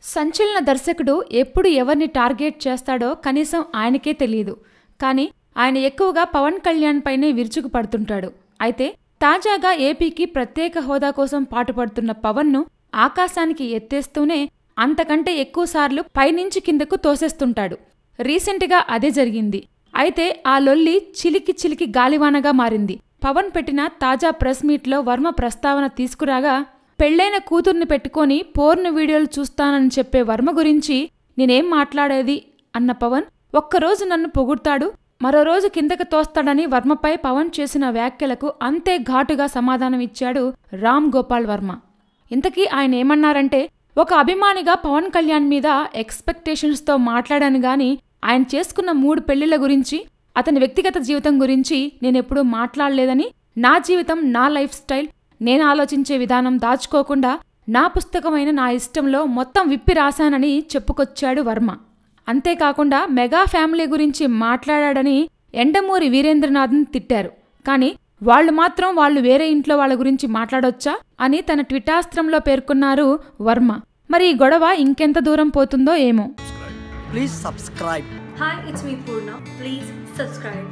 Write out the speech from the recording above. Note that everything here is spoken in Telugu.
సంచలన దర్శకుడు ఎప్పుడు ఎవరిని టార్గెట్ చేస్తాడో కనీసం ఆయనకే తెలియదు. కానీ ఆయన ఎక్కువగా పవన్ కళ్యాణ్ పైనే విరుచుకు పడుతుంటాడు. అయితే తాజాగా ఏపీకి ప్రత్యేక హోదా కోసం పాటుపడుతున్న పవన్ను ఆకాశానికి ఎత్తేస్తూనే అంతకంటే ఎక్కువసార్లు పైనుంచి కిందకు తోసేస్తుంటాడు. రీసెంట్గా అదే జరిగింది. అయితే ఆ లొల్లి చిలికి చిలికి గాలివానగా మారింది. పవన్ పెట్టిన తాజా ప్రెస్ మీట్లో వర్మ ప్రస్తావన తీసుకురాగా, పెళ్లైన కూతుర్ని పెట్టుకొని పోర్న్ వీడియోలు చూస్తానని చెప్పే వర్మ గురించి నేనేం మాట్లాడేది అన్న పవన్, ఒక్కరోజు నన్ను పొగుడ్తాడు, మరో రోజు కిందకి తోస్తాడని వర్మపై పవన్ చేసిన వ్యాఖ్యలకు అంతే ఘాటుగా సమాధానమిచ్చాడు రామ్ గోపాల్ వర్మ. ఇంతకీ ఆయన ఏమన్నారంటే, ఒక అభిమానిగా పవన్ కళ్యాణ్ మీద ఎక్స్పెక్టేషన్స్తో మాట్లాడాను గాని ఆయన చేసుకున్న 3 పెళ్లిళ్ల గురించి, అతని వ్యక్తిగత జీవితం గురించి నేనెప్పుడూ మాట్లాడలేదని, నా జీవితం, నా లైఫ్ స్టైల్, నేను ఆలోచించే విధానం దాచుకోకుండా నా పుస్తకమైన నా ఇష్టంలో మొత్తం విప్పి రాశానని చెప్పుకొచ్చాడు వర్మ. అంతేకాకుండా మెగా ఫ్యామిలీ గురించి మాట్లాడాడని ఎండమూరి వీరేంద్రనాథ్ని తిట్టారు. కానీ వాళ్లు మాత్రం వాళ్ళు వేరే ఇంట్లో వాళ్ళ గురించి మాట్లాడొచ్చా అని తన ట్విటాస్త్రంలో పేర్కొన్నారు వర్మ. మరి ఈ గొడవ ఇంకెంత దూరం పోతుందో ఏమో. Please subscribe. Hi, it's me Purna. Please subscribe.